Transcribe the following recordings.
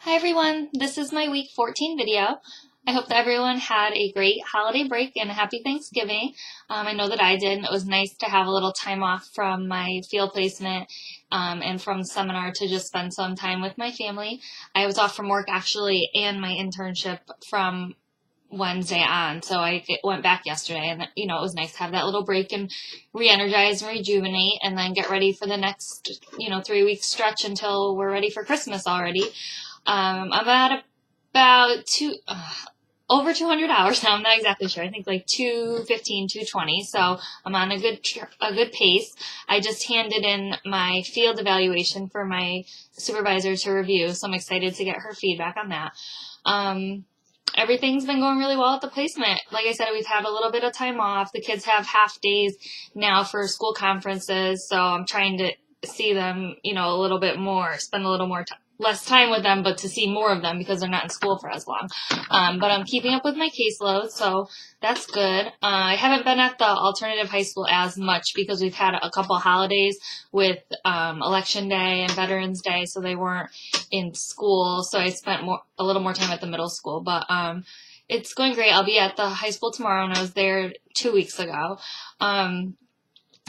Hi everyone, this is my week 14 video. I hope that everyone had a great holiday break and a happy Thanksgiving. I know that I did, and it was nice to have a little time off from my field placement and from the seminar to just spend some time with my family. I was off from work actually and my internship from Wednesday on, so I went back yesterday, and it was nice to have that little break and re-energize and rejuvenate and then get ready for the next 3 week stretch until we're ready for Christmas already. I'm at about over 200 hours now. I'm not exactly sure. I think like 215, 220. So I'm on a good pace. I just handed in my field evaluation for my supervisor to review, so I'm excited to get her feedback on that. Everything's been going really well at the placement. Like I said, we've had a little bit of time off. The kids have half days now for school conferences, so I'm trying to see them, a little bit more, spend a little more less time with them, but to see more of them because they're not in school for as long. But I'm keeping up with my caseload, so that's good. I haven't been at the alternative high school as much because we've had a couple holidays with Election Day and Veterans Day, so they weren't in school. So I spent a little more time at the middle school, but it's going great. I'll be at the high school tomorrow, and I was there 2 weeks ago.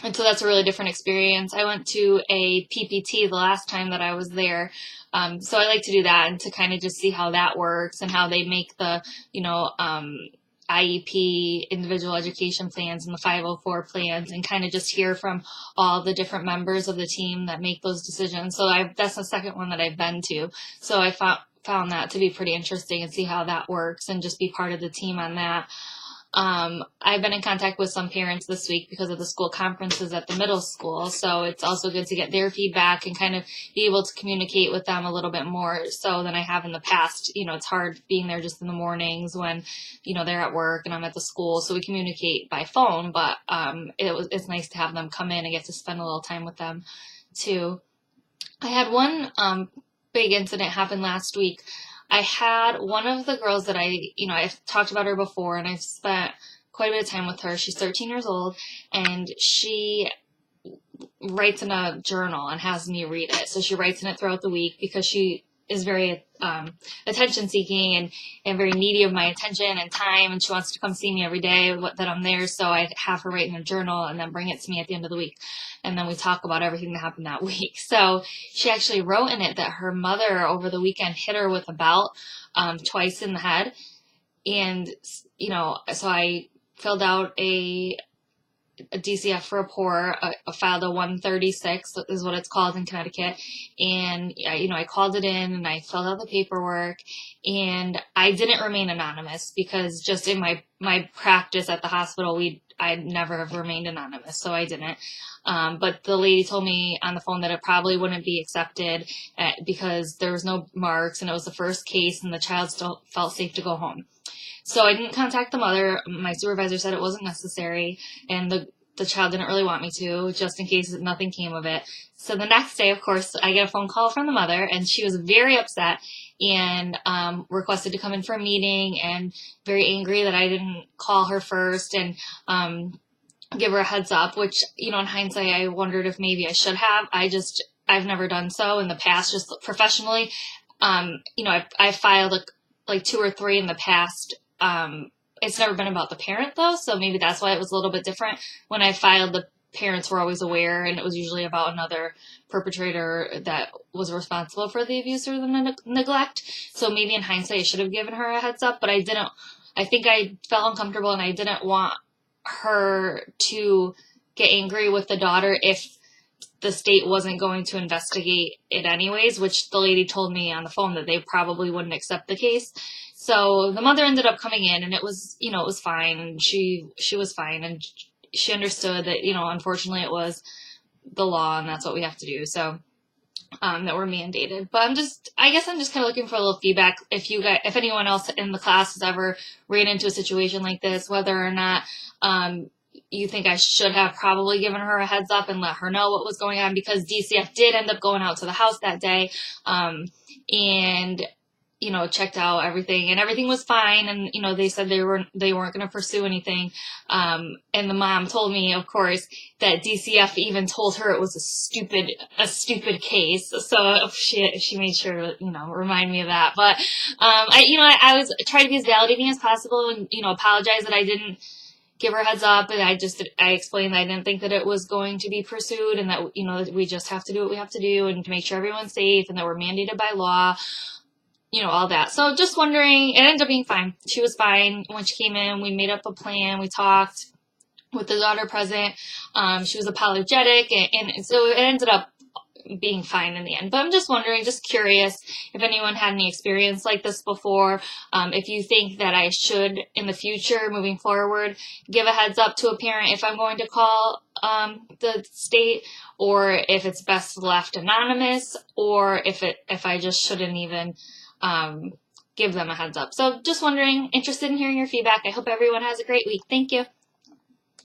And so that's a really different experience. I went to a PPT the last time that I was there. So I like to do that and to kind of just see how that works and how they make the, IEP, individual education plans, and the 504 plans, and kind of just hear from all the different members of the team that make those decisions. So that's the second one that I've been to. So I found that to be pretty interesting and see how that works and just be part of the team on that. I've been in contact with some parents this week because of the school conferences at the middle school, so it's also good to get their feedback and kind of be able to communicate with them a little bit more so than I have in the past. It's hard being there just in the mornings when, they're at work and I'm at the school, so we communicate by phone, but it's nice to have them come in and get to spend a little time with them too. I had one big incident happen last week. I had one of the girls that I've talked about her before, and I've spent quite a bit of time with her. She's 13 years old, and she writes in a journal and has me read it. So she writes in it throughout the week because she is very attention seeking and very needy of my attention and time, and she wants to come see me every day that I'm there. So I have her write in a journal and then bring it to me at the end of the week, and then we talk about everything that happened that week. So she actually wrote in it that her mother over the weekend hit her with a belt twice in the head, and so I filled out a DCF report. I filed a 136 is what it's called in Connecticut, and I called it in and I filled out the paperwork, and I didn't remain anonymous because just in my practice at the hospital I'd never have remained anonymous, so I didn't. But the lady told me on the phone that it probably wouldn't be accepted because there was no marks and it was the first case and the child still felt safe to go home. So I didn't contact the mother. My supervisor said it wasn't necessary, and the child didn't really want me to, just in case nothing came of it. So the next day, of course, I get a phone call from the mother, and she was very upset and requested to come in for a meeting and very angry that I didn't call her first and give her a heads up, which, in hindsight, I wondered if maybe I should have. I've never done so in the past, just professionally. I've filed like 2 or 3 in the past. It's never been about the parent though, so maybe that's why it was a little bit different. When I filed, the parents were always aware, and it was usually about another perpetrator that was responsible for the abuse or the neglect. So maybe in hindsight, I should have given her a heads up, but I didn't. I think I felt uncomfortable, and I didn't want her to get angry with the daughter if the state wasn't going to investigate it anyways, which the lady told me on the phone that they probably wouldn't accept the case. So the mother ended up coming in, and it was fine. And she was fine, and she understood that, unfortunately it was the law and that's what we have to do. So, that we're mandated. But I guess I'm just kind of looking for a little feedback. If anyone else in the class has ever ran into a situation like this, whether or not, you think I should have probably given her a heads up and let her know what was going on, because DCF did end up going out to the house that day. And checked out everything, and everything was fine. And, they said they weren't going to pursue anything. And the mom told me, of course, that DCF even told her it was a stupid case. So she made sure to, remind me of that. But, I was trying to be as validating as possible and, apologize that I didn't give her a heads up. And I explained that I didn't think that it was going to be pursued, and that, that we just have to do what we have to do and to make sure everyone's safe, and that we're mandated by law. All that. So just wondering, it ended up being fine. She was fine when she came in. We made up a plan. We talked with the daughter present. She was apologetic, and so it ended up being fine in the end. But I'm just wondering, just curious, if anyone had any experience like this before, if you think that I should, in the future, moving forward, give a heads up to a parent if I'm going to call the state, or if it's best left anonymous, or if I just shouldn't even give them a heads up. So just wondering, interested in hearing your feedback. I hope everyone has a great week. Thank you.